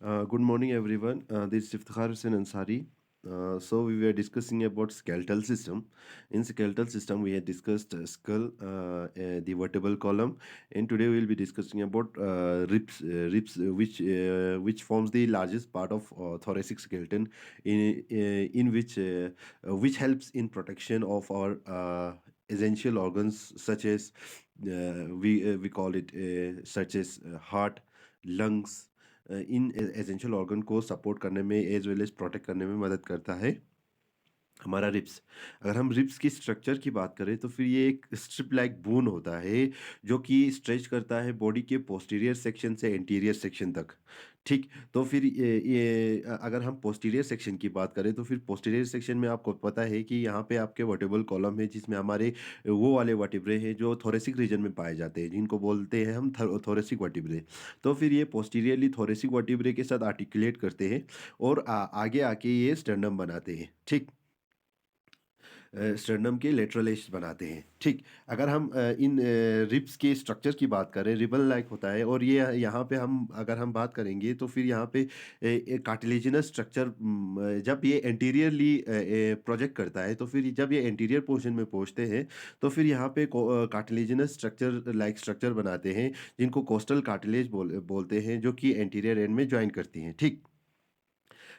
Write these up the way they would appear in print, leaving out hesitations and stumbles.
Good morning, everyone. This is Iftikhar Hussain Ansari. So we were discussing about skeletal system. In skeletal system, we had discussed skull, the vertebral column, and today we will be discussing about ribs, which forms the largest part of thoracic skeleton, which helps in protection of our essential organs such as we call it such as heart, lungs, in essential organ को support करने में as well as protect करने में मदद करता है हमारा ribs. अगर हम रिब्स की स्ट्रक्चर की बात करें तो फिर ये एक स्ट्रिप लाइक बोन होता है जो कि स्ट्रेच करता है बॉडी के पोस्टीरियर सेक्शन से एंटीरियर सेक्शन तक। ठीक, तो फिर अगर हम पोस्टीरियर सेक्शन की बात करें तो फिर पोस्टीरियर सेक्शन में आपको पता है कि यहाँ पे आपके वर्टेब्रल कॉलम है जिसमें हमारे वो वाले वर्टेब्रे हैं जो थोरेसिक रीजन में पाए जाते हैं जिनको बोलते हैं हम थोरेसिक वर्टेब्रे। तो फिर ये पोस्टीरियरली थोरेसिक वर्टेब्रे के साथ आर्टिकुलेट करते हैं और आगे आके ये स्टर्नम बनाते हैं। ठीक, स्टर्नम के लेटरल एज बनाते हैं। ठीक, अगर हम इन रिब्स के स्ट्रक्चर की बात करें, रिबन लाइक होता है और ये यहाँ पे हम अगर हम बात करेंगे तो फिर यहाँ पे कार्टिलेजिनस स्ट्रक्चर जब ये एंटीरियरली प्रोजेक्ट करता है तो फिर जब ये एंटीरियर पोर्शन में पहुँचते हैं तो फिर यहाँ पे कार्टिलेजिनस स्ट्रक्चर लाइक स्ट्रक्चर बनाते हैं जिनको कोस्टल कार्टिलेज बोलते हैं जो कि एंटीरियर एंड में ज्वाइन करती हैं। ठीक,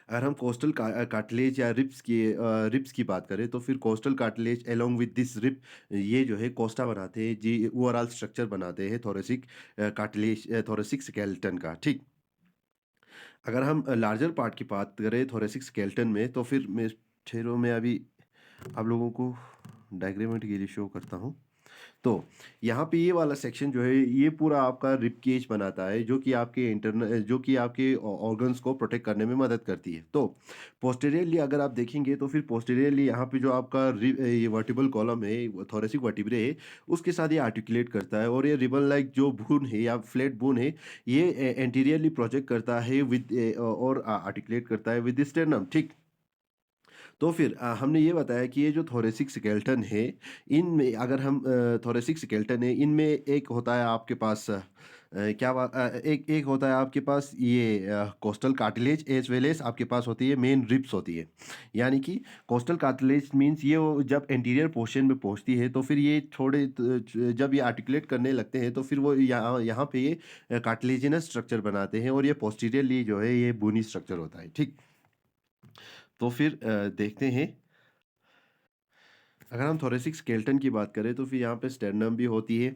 अगर हम कोस्टल कार्टिलेज या रिब्स की बात करें तो फिर costal cartilage along with this rib ये जो है कोस्टा बनाते हैं जी, ओवरऑल स्ट्रक्चर बनाते हैं थोरेसिक कार्टिलेज थोरेसिक स्केलेटन का। ठीक, अगर हम लार्जर पार्ट की बात करें थोरेसिक स्केलेटन में तो फिर मैं ठहरो मैं अभी आप लोगों को डायग्रामेटिकली शो करता हूँ। तो यहाँ पे ये वाला सेक्शन जो है ये पूरा आपका रिब केज बनाता है जो कि आपके ऑर्गन्स को प्रोटेक्ट करने में मदद करती है। तो पोस्टीरियरली अगर आप देखेंगे तो फिर पोस्टीरियरली यहाँ पे जो आपका ये वर्टिबल कॉलम है थोरेसिक वर्टिब्रे है उसके साथ ये आर्टिकुलेट करता है और ये रिबन लाइक जो बोन है या फ्लैट बोन है ये एंटीरियरली प्रोजेक्ट करता है विद और आर्टिकुलेट करता है विद स्टर्नम। ठीक, तो फिर हमने ये बताया कि ये जो थोरेसिक स्केलेटन है, इनमें अगर हम थोरेसिक स्केलेटन है, इनमें एक होता है आपके पास एक एक होता है आपके पास ये costal cartilage as well as आपके पास होती है मेन रिब्स होती है। यानी कि कोस्टल कार्टिलेज मीन्स ये वो जब एंटीरियर पोर्शन में पहुँचती है, तो फिर ये थोड़े जब ये आर्टिकुलेट करने लगते हैं, तो फिर वो यहाँ यहाँ पे ये कार्टिलेजिनस स्ट्रक्चर बनाते हैं और ये पोस्टीरियरली जो है ये बोनी स्ट्रक्चर होता है। ठीक, तो फिर देखते हैं अगर हम थोरेसिक स्केलेटन की बात करें तो फिर यहाँ पे स्टेरनम भी होती है,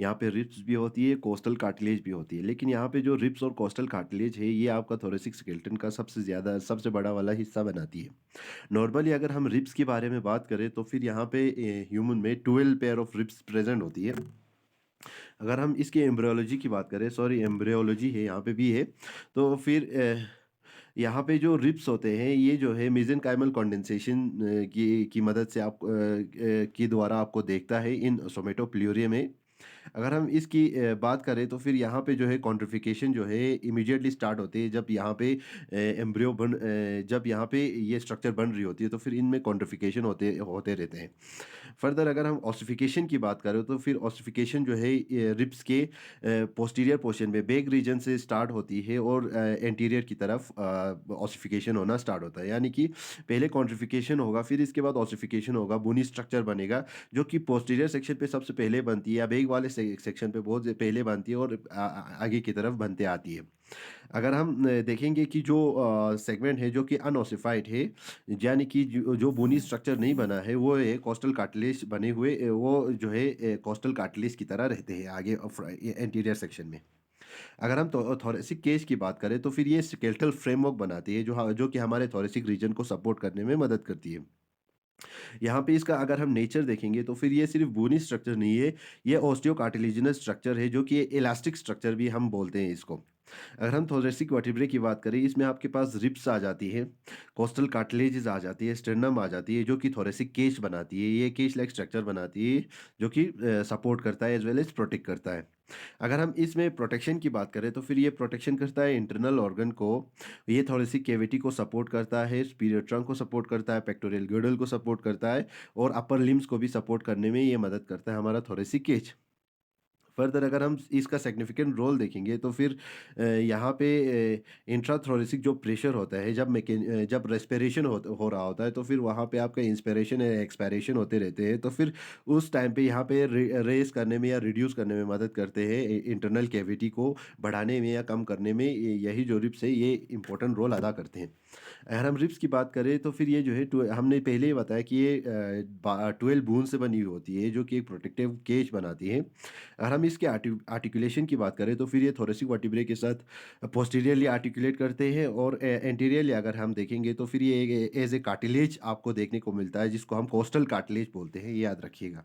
यहाँ पे रिब्स भी होती है, कोस्टल कार्टिलेज भी होती है। लेकिन यहाँ पे जो रिब्स और कोस्टल कार्टिलेज है ये आपका थोरेसिक स्केलेटन का सबसे बड़ा वाला हिस्सा बनाती है। नॉर्मली अगर हम रिब्स के बारे में बात करें तो फिर यहाँ पे ह्यूमन में 12 पेयर ऑफ रिब्स प्रेजेंट होती है। अगर हम इसके एम्ब्रियोलॉजी की बात करें, सॉरी एम्ब्रियोलॉजी है यहाँ पे भी है, तो फिर यहाँ पे जो रिब्स होते हैं ये जो है मेसेनकाइमल कंडेंसेशन की मदद से की द्वारा आपको देखता है इन सोमेटोप्ल्यूरिया में। अगर हम इसकी बात करें तो फिर यहाँ पे जो है कॉन्ट्रिफिकेशन जो है इमीडिएटली स्टार्ट होती है जब यहाँ पे ये स्ट्रक्चर बन रही होती है तो फिर इनमें कॉन्ट्रिफिकेशन होते होते रहते हैं। फर्दर अगर हम ऑसिफिकेशन की बात करें तो फिर ऑसिफिकेशन जो है रिब्स के पोस्टीरियर पोर्शन में बैक रीजन से स्टार्ट होती है और एंटीरियर की तरफ ऑसिफिकेशन होना स्टार्ट होता है। यानी कि पहले कॉन्ट्रिफिकेशन होगा फिर इसके बाद ऑसिफिकेशन होगा, बोनी स्ट्रक्चर बनेगा जो कि पोस्टीरियर सेक्शन पे सबसे पहले बनती है या बैक वाले सेक्शन पे बहुत पहले बनती है और आगे की तरफ बनते आती है। अगर हम देखेंगे कि जो सेगमेंट है जो कि अनओसिफाइड है, यानी कि जो बोनी स्ट्रक्चर नहीं बना है वो है कोस्टल कार्टिलेज बने हुए वो जो है कोस्टल कार्टिलेज की तरह रहते हैं आगे एंटीरियर सेक्शन में। अगर हम थोरेसिक केज की बात करें तो फिर ये स्केलेटल फ्रेमवर्क बनाती है जो कि हमारे थोरेसिक रीजन को सपोर्ट करने में मदद करती है। यहाँ पे इसका अगर हम नेचर देखेंगे तो फिर ये सिर्फ बोनी स्ट्रक्चर नहीं है, ये ऑस्टियोकार्टिलेजिनस स्ट्रक्चर है जो कि इलास्टिक स्ट्रक्चर भी हम बोलते हैं इसको। अगर हम थोरेसिक वर्टिब्रे की बात करें इसमें आपके पास रिब्स आ जाती है, कोस्टल कार्टिलेजेस आ जाती है, स्टर्नम आ जाती है जो कि थोरेसिक केज बनाती है, ये केज लाइक स्ट्रक्चर बनाती है जो कि सपोर्ट करता है एज वेल एज प्रोटेक्ट करता है। अगर हम इसमें प्रोटेक्शन की बात करें तो फिर ये प्रोटेक्शन करता है इंटरनल ऑर्गन को, ये थोरेसिक कैविटी को सपोर्ट करता है, सुपीरियर ट्रंक को सपोर्ट करता है, पेक्टोरियल गिर्डल को सपोर्ट करता है और अपर लिम्स को भी सपोर्ट करने में ये मदद करता है हमारा थोरेसिक केज। फर्दर अगर हम इसका सिग्निफिकेंट रोल देखेंगे तो फिर यहाँ पे इंट्राथोरेसिक जो प्रेशर होता है जब रेस्पिरेशन हो रहा होता है तो फिर वहाँ पे आपका इंस्पिरेशन या एक्सपायरेशन होते रहते हैं तो फिर उस टाइम पे यहाँ पे रेस करने में या रिड्यूस करने में मदद करते हैं इंटरनल कैविटी को बढ़ाने में या कम करने में यही जो रिप्स है ये इंपॉर्टेंट रोल अदा करते हैं। अगर हम रिब्स की बात करें तो फिर ये जो है हमने पहले ही बताया कि ये 12 बूंद से बनी हुई होती है जो कि एक प्रोटेक्टिव केज बनाती है। अगर हम इसके आर्टिकुलेशन की बात करें तो फिर ये थोरेसिक वर्टिब्रे के साथ पोस्टीरियरली आर्टिकुलेट करते हैं और एंटीरियरली अगर हम देखेंगे तो फिर ये एज ए कार्टिलेज आपको देखने को मिलता है जिसको हम कोस्टल कार्टिलेज बोलते हैं, ये याद रखिएगा।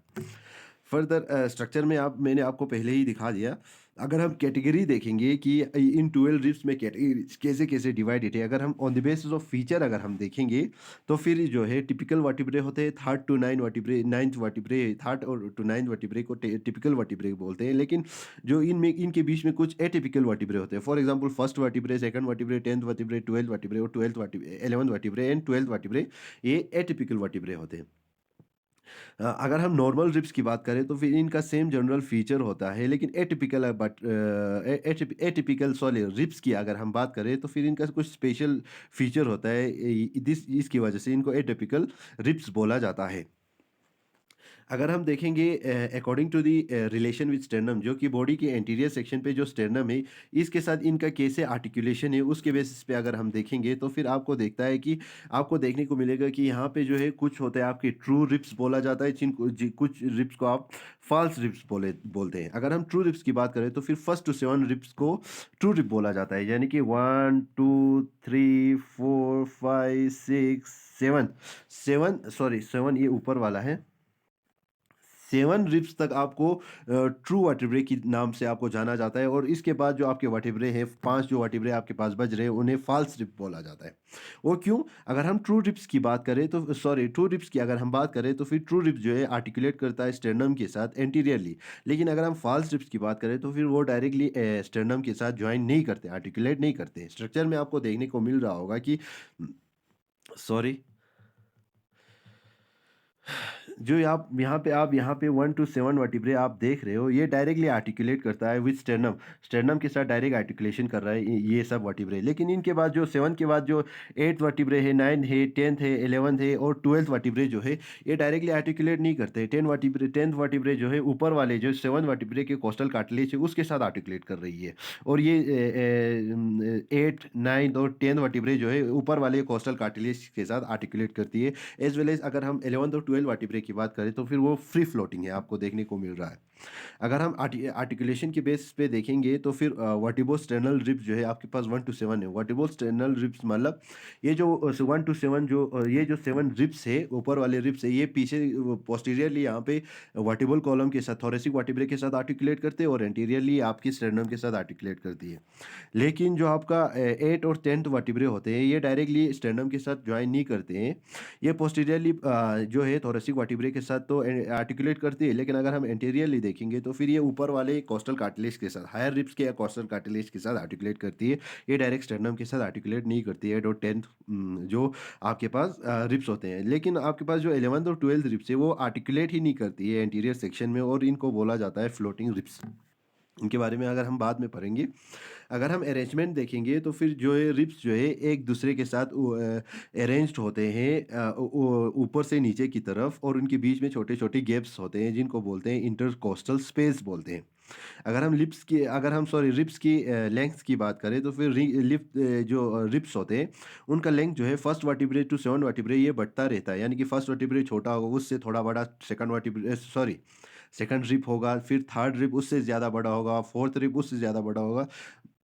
फर्दर स्ट्रक्चर में आप मैंने आपको पहले ही दिखा दिया। अगर हम कैटेगरी देखेंगे कि इन 12 रिब्स में कैटेगरी कैसे-कैसे डिवाइडेड है, अगर हम on the basis of feature अगर हम देखेंगे, तो फिर जो है टिपिकल वर्टिब्रे होते हैं, 3rd to 9 vertebrae 9th vertebrae 3rd और टू 9th वर्टिब्रे को टिपिकल वर्टिब्रे बोलते हैं। लेकिन जो इनमें इनके बीच में कुछ एटिपिकल वर्टिब्रे होते हैं। For example first vertebrae, second vertebrae, 10th vertebrae, 12th vertebrae और 12th vertebrae 11th vertebrae and 12th vertebrae ये एटिपिकल वर्टिब्रे होते हैं। अगर हम नॉर्मल रिब्स की बात करें तो फिर इनका सेम जनरल फीचर होता है लेकिन एटिपिकल सॉरी रिब्स की अगर हम बात करें तो फिर इनका कुछ स्पेशल फीचर होता है इसकी वजह से इनको एटिपिकल रिब्स बोला जाता है। अगर हम देखेंगे according to the relation with sternum जो कि बॉडी के एंटीरियर सेक्शन पे जो स्टर्नम है इसके साथ इनका कैसे आर्टिकुलेशन है उसके बेसिस पे अगर हम देखेंगे तो फिर आपको देखता है कि आपको देखने को मिलेगा कि यहाँ पे जो है कुछ होता है आपके ट्रू रिब्स बोला जाता है कुछ रिब्स को आप फॉल्स रिब्स बोलते हैं। अगर हम ट्रू रिब्स की बात करें तो फिर फर्स्ट टू 7 रिब्स को ट्रू रिब बोला जाता है यानी कि 1 2 3 4 5 6 7 7 सॉरी 7 ये ऊपर वाला है। 7 रिब्स तक आपको ट्रू वर्टिब्रे के नाम से आपको जाना जाता है और इसके बाद जो आपके वर्टिब्रे हैं 5 जो वर्टिब्रे आपके पास बच रहे हैं उन्हें फॉल्स रिब बोला जाता है। वो क्यों? अगर हम ट्रू रिब्स की बात करें तो सॉरी ट्रू रिब्स की अगर हम बात करें तो फिर ट्रू रिब्स जो है आर्टिकुलेट करता है स्टर्नम के साथ एंटीरियरली। लेकिन अगर हम फॉल्स रिब्स की बात करें तो फिर वो डायरेक्टली स्टर्नम के साथ ज्वाइन नहीं करते, आर्टिकुलेट नहीं करते। स्ट्रक्चर में आपको देखने को मिल रहा होगा कि सॉरी जो आप यहाँ पे 1 टू 7 वर्टिब्रे आप देख रहे हो ये डायरेक्टली आर्टिकुलेट करता है विद स्टर्नम। स्टर्नम के साथ डायरेक्ट आर्टिकुलेशन कर रहा है ये सब वर्टिब्रे। लेकिन इनके बाद जो 7 के बाद जो 8th वर्टिब्रे है, 9 है, 10th है, 11th है और 12th वर्टिब्रे जो है ये डायरेक्टली आर्टिकुलेट नहीं करते। 10th वर्टिब्रे जो है ऊपर वाले जो 7 वर्टिब्रे के कोस्टल कार्टिलेज है उसके साथ आर्टिकुलेट कर रही है। और ये 8 9 और 10th वर्टिब्रे जो है ऊपर वाले कोस्टल कार्टिलेज के साथ आर्टिकुलेट करती है। एज वेल एज अगर हम 11th और 12 वर्टिब्रे की बात करें तो फिर वो फ्री फ्लोटिंग है, आपको देखने को मिल रहा है। अगर हम आर्टिकुलेशन के बेस पे देखेंगे तो फिर वर्टिब्रोस्टेनल रिब्स जो है आपके पास 1 टू 7 है। वर्टिब्रोस्टेनल रिब्स मतलब ये जो 1 टू 7 जो ये जो 7 रिब्स है ऊपर वाले रिब्स है ये पीछे पोस्टीरियरली यहाँ पे वर्टिब्रल कॉलम के साथ थोरेसिक वर्टिब्रे के साथ आर्टिकुलेट करते हैं और एंटीरियरली आपकी स्टेरनम के साथ आर्टिकुलेट करती है। लेकिन जो आपका 8 और 10th वर्टिब्रे होते हैं ये डायरेक्टली स्टेरनम के साथ ज्वाइन नहीं करते हैं। ये पोस्टीरियरली जो है थोरेसिक वर्टिब्रे के साथ तो आर्टिकुलेट करती है लेकिन अगर हम एंटीरियरली देखेंगे तो फिर ये ऊपर वाले कोस्टल कार्टिलेज के साथ हायर रिब्स के या कोस्टल कार्टिलेज के साथ आर्टिकुलेट करती है। ये डायरेक्ट स्टर्नम के साथ आर्टिकुलेट नहीं करती है। 8 और 10th जो आपके पास रिब्स होते हैं लेकिन आपके पास जो 11th और 12th रिब्स है वो आर्टिकुलेट ही नहीं करती है एंटीरियर सेक्शन में और इनको बोला जाता है फ्लोटिंग रिब्स। इनके बारे में अगर हम बाद में पढ़ेंगे। अगर हम अरेंजमेंट देखेंगे तो फिर जो है रिब्स जो है एक दूसरे के साथ अरेंज्ड होते हैं ऊपर से नीचे की तरफ और उनके बीच में छोटे छोटे गैप्स होते हैं जिनको बोलते हैं इंटरकोस्टल स्पेस बोलते हैं। अगर हम सॉरी रिब्स की लेंथ की बात करें तो फिर जो रिब्स होते हैं उनका लेंथ जो है फर्स्ट वर्टिब्रे टू 7 वर्टिब्रे ये बढ़ता रहता है यानी कि फर्स्ट वर्टिब्रे छोटा होगा उससे थोड़ा बड़ा सेकंड रिब होगा, फिर थर्ड रिब उससे ज़्यादा बड़ा होगा, फोर्थ रिब उससे ज़्यादा बड़ा होगा।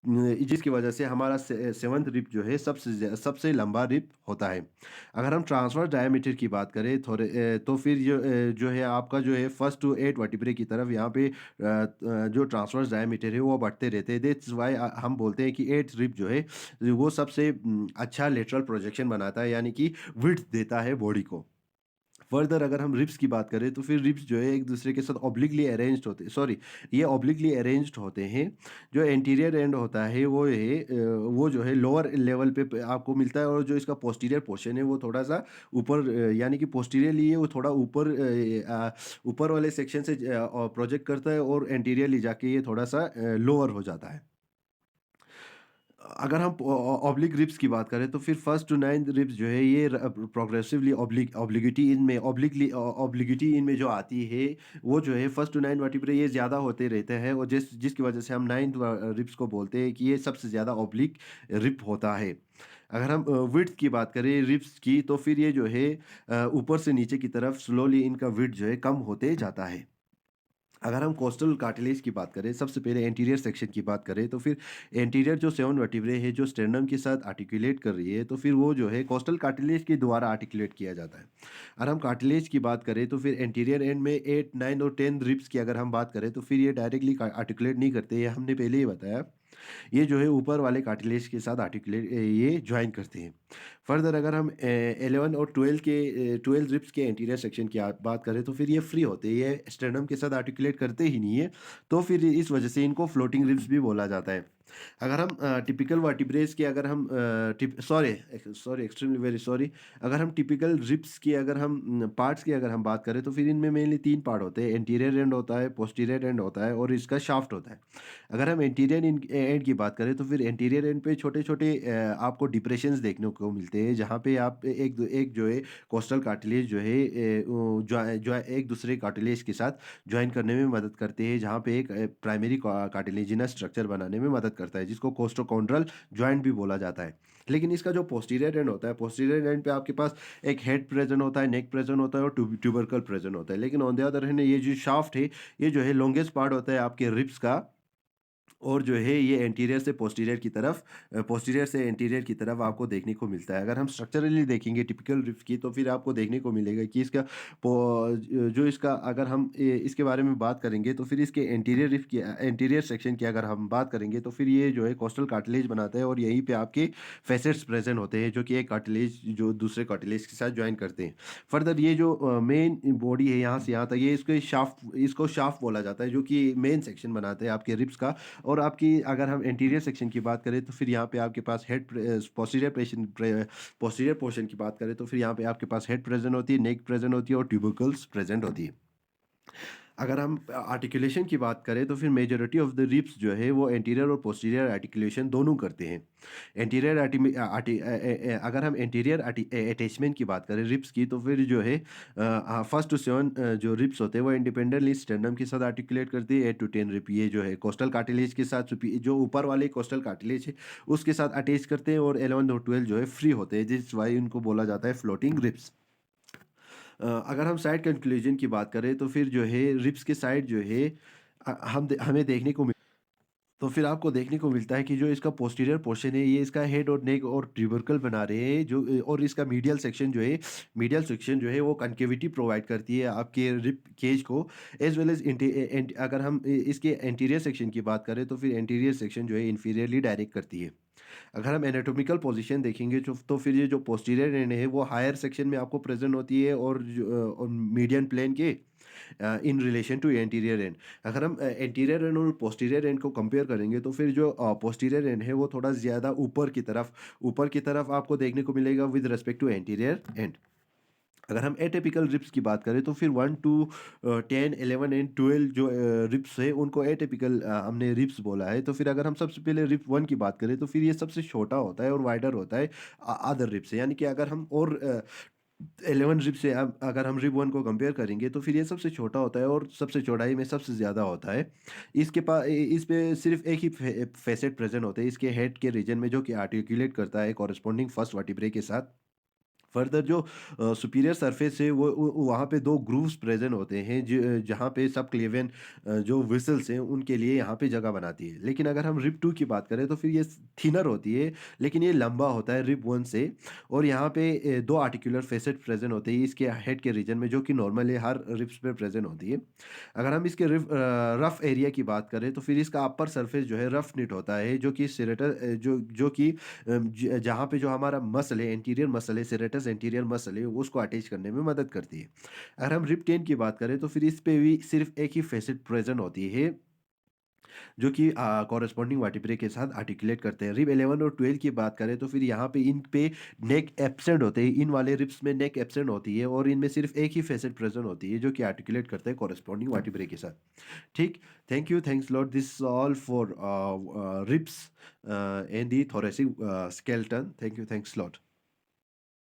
जिसकी वजह से हमारा सेवंथ रिब जो है सबसे लंबा रिब होता है। अगर हम ट्रांसवर्स डायमीटर की बात करें तो फिर जो है आपका जो है फर्स्ट टू 8 वर्टिब्रे की तरफ यहाँ पे जो ट्रांसवर्स डायमीटर है वो बढ़ते रहते हैं। दैट्स वाई हम बोलते हैं कि 8th रिब जो है वो सबसे अच्छा लेटरल प्रोजेक्शन बनाता है यानी कि विड्थ देता है बॉडी को। फर्दर अगर हम रिब्स की बात करें तो फिर रिब्स जो है एक दूसरे के साथ ऑब्लिकली अरेंज्ड होते, सॉरी, ये ऑब्लिकली अरेंज्ड होते हैं। जो एंटीरियर एंड होता है वो जो है लोअर लेवल पे आपको मिलता है, और जो इसका पोस्टीरियर पोर्शन है वो थोड़ा सा ऊपर, यानी कि पोस्टीरियरली है वो थोड़ा ऊपर, ऊपर वाले सेक्शन से प्रोजेक्ट करता है, और एंटीरियरली जाके ये थोड़ा सा लोअर हो जाता है। अगर हम ऑब्लिक रिब्स की बात करें तो फिर फर्स्ट टू नाइन्थ रिब्स जो है ये प्रोग्रेसिवली ऑब्लिगिटी इनमें ऑब्लिगिटी इनमें जो आती है, वो जो है फर्स्ट टू नाइन्थ वर्टिब्रे ये ज़्यादा होते रहते हैं, और जिसकी वजह से हम नाइन्थ रिब्स को बोलते हैं कि ये सबसे ज़्यादा ऑब्लिक रिप होता है। अगर हम विड्थ की बात करें रिब्स की, तो फिर ये जो है ऊपर से नीचे की तरफ स्लोली इनका विड्थ जो है कम होते जाता है। अगर हम कोस्टल कार्टिलेज की बात करें, सबसे पहले एंटीरियर सेक्शन की बात करें, तो फिर एंटीरियर जो 7 वर्टिब्रे है जो स्टेरनम के साथ आर्टिकुलेट कर रही है, तो फिर वो जो है कोस्टल कार्टिलेज के द्वारा आर्टिकुलेट किया जाता है। अगर हम कार्टिलेज की बात करें तो फिर एंटीरियर एंड में 8, 9 और 10 रिब्स की अगर हम बात करें तो फिर ये डायरेक्टली आर्टिकुलेट नहीं करते, ये हमने पहले ही बताया। ये जो है ऊपर वाले कार्टिलेज के साथ आर्टिकुलेट ये जॉइन करते हैं। फर्दर अगर हम 11 और 12 रिब्स के एंटीरियर सेक्शन की बात करें तो फिर ये फ्री होते हैं, ये स्टर्नम के साथ आर्टिकुलेट करते ही नहीं है, तो फिर इस वजह से इनको फ्लोटिंग रिब्स भी बोला जाता है। अगर हम टिपिकल वर्टिब्रेस की अगर हम sorry sorry extremely very sorry, अगर हम टिपिकल रिब्स की अगर हम पार्ट्स की अगर हम बात करें तो फिर इनमें मेनली 3 पार्ट होते हैं, एंटीरियर एंड होता है, पोस्टीरियर एंड होता है, और इसका शाफ्ट होता है। अगर हम इंटीरियर एंड की बात करें तो फिर इंटीरियर एंड पे छोटे-छोटे आपको डिप्रेशंस देखने को मिलते हैं, जहाँ पे आप एक जो है कोस्टल कार्टिलेज जो है वो जो एक दूसरे कार्टिलेज के साथ जॉइन करने में मदद करते हैं, जहाँ पे एक प्राइमरी कार्टिलेजिनस स्ट्रक्चर बनाने में मदद करता है, जिसको कोस्टोकॉन्ड्रल जॉइंट भी बोला जाता है। लेकिन इसका जो पोस्टीरियर एंड होता है, पोस्टीरियर एंड पे आपके पास एक हेड प्रेजेंट होता है, नेक प्रेजेंट होता है, और ट्यूबरकल प्रेजेंट होता है। लेकिन ऑन द अदर हैंड ये जो शाफ्ट है, ये जो है लॉन्गेस्ट पार्ट होता है आपके रिब्स का, और जो है ये एंटीरियर से पोस्टीरियर की तरफ, पोस्टीरियर से एंटीरियर की तरफ आपको देखने को मिलता है। अगर हम स्ट्रक्चरली देखेंगे टिपिकल रिब्स की, तो फिर आपको देखने को मिलेगा कि इसका जो इसका अगर हम इसके बारे में बात करेंगे तो फिर इसके एंटीरियर रिफ की एंटीरियर सेक्शन की अगर हम बात करेंगे तो फिर ये जो है कोस्टल कार्टिलेज बनाता है, और यहीं पे आपके फैसेट्स प्रेजेंट होते हैं जो कि एक कार्टिलेज जो दूसरे कार्टिलेज के साथ ज्वाइन करते हैं। फर्दर ये जो मेन बॉडी है यहाँ से यहाँ तक, ये इसको शाफ्ट बोला जाता है, जो कि मेन सेक्शन बनाते हैं आपके रिब्स का। और आपकी अगर हम इंटीरियर सेक्शन की बात करें तो फिर यहाँ पे आपके पास पोस्टीरियर पोर्शन की बात करें तो फिर यहाँ पे आपके पास हेड प्रेजेंट होती है, नेक प्रेजेंट होती है, और ट्यूबरकल्स प्रेजेंट होती है। अगर हम आर्टिकुलेशन की बात करें तो फिर मेजॉरिटी ऑफ द रिब्स जो है वो एंटीरियर और पोस्टीरियर आर्टिकुलेशन दोनों करते हैं। एंटीरियर अगर हम एंटीरियर अटैचमेंट की बात करें रिब्स की, तो फिर जो है फर्स्ट टू सेवन जो रिब्स होते हैं वो इंडिपेंडेंटली स्टर्नम के साथ आर्टिकुलेट करती है। 8 टू 10 रिप ये जो है कोस्टल कार्टिलेज के साथ जो ऊपर वाले कोस्टल कार्टिलेज है उसके साथ अटैच करते हैं, और 11 और 12 जो है फ्री होते हैं, जिस वाई उनको बोला जाता है फ्लोटिंग रिब्स। अगर हम साइड कंक्लूजन की बात करें तो फिर जो है रिब्स के साइड जो है हमें देखने को तो फिर आपको देखने को मिलता है कि जो इसका पोस्टीरियर पोर्शन है ये इसका हेड और नेक और ट्यूबरकल बना रहे हैं, जो और इसका मीडियल सेक्शन जो है वो कनकेविटी प्रोवाइड करती है आपके रिब केज को, एज वेल एज अगर हम इसके एंटीरियर सेक्शन की बात करें तो फिर एंटीरियर सेक्शन जो है इंफीरियरली डायरेक्ट करती है। अगर हम एनाटॉमिकल पोजीशन देखेंगे जो तो फिर ये जो पोस्टीरियर एंड है वो हायर सेक्शन में आपको प्रेजेंट होती है, और मीडियन प्लेन के in relation to anterior end. अगर हम एंटीरियर एंड और पोस्टीरियर एंड को कंपेयर करेंगे तो फिर जो पोस्टीरियर एंड है वो थोड़ा ज़्यादा ऊपर की तरफ आपको देखने को मिलेगा with respect to anterior end. अगर हम एटिपिकल रिब्स की बात करें तो फिर 1 टू 10, 11 एंड 12 जो रिब्स है उनको एटिपिकल हमने रिब्स बोला है। तो फिर अगर हम सबसे पहले रिब 1 की बात करें तो फिर ये सबसे छोटा होता है और वाइडर होता है अदर रिब से, यानी कि अगर हम और 11 रिब से अगर हम रिब 1 को कंपेयर करेंगे तो फिर ये सबसे छोटा होता है और सबसे चौड़ाई में सबसे ज़्यादा होता है। इसके पास इस पे सिर्फ एक ही फेसेट प्रेजेंट होते हैं इसके हेड के रीजन में, जो कि आर्टिकुलेट करता है कॉरेस्पॉन्डिंग फर्स्ट वर्टिब्रे के साथ। फर्दर जो सुपीरियर सरफेस है वो वहाँ पे 2 ग्रूव्स प्रेजेंट होते हैं जहाँ पे सब क्लेवियन जो विसल्स हैं उनके लिए यहाँ पे जगह बनाती है। लेकिन अगर हम रिब 2 की बात करें तो फिर ये थिनर होती है, लेकिन ये लंबा होता है रिब 1 से, और यहाँ पे 2 आर्टिकुलर फेसेट प्रेजेंट होते हैं इसके हेड के रीजन में, जो कि नॉर्मली हर रिब्स पे प्रेजेंट होती है। अगर हम इसके रफ एरिया की बात करें तो फिर इसका अपर सरफेस जो है रफ निट होता है, जो कि जहाँ पे जो हमारा मसल है एंटीरियर मसल है सेरेटस लॉन्जिटूडिनस एंटीरियर मसल है, उसको अटैच करने में मदद करती है। अगर हम रिब टेन की बात करें, तो फिर इस पे भी सिर्फ़ एक ही फ़ेसेट प्रेज़ेंट होती है, जो कि कॉरेस्पॉन्डिंग वर्टिब्रे के साथ आर्टिकुलेट करते हैं। रिब 11 और 12 की बात करें, तो फिर यहाँ पे इन पे नेक एब्सेंट होते हैं। इन वाले रिब्स में नेक एब्सेंट होती है और इनमें सिर्फ़ एक ही फ़ेसेट प्रेज़ेंट होती है, जो कि आर्टिकुलेट करते हैं कॉरेस्पॉन्डिंग वर्टिब्रे के साथ। ठीक, thank you, thanks lot, this all for ribs and the thoracic skeleton। Thank you, thanks lot.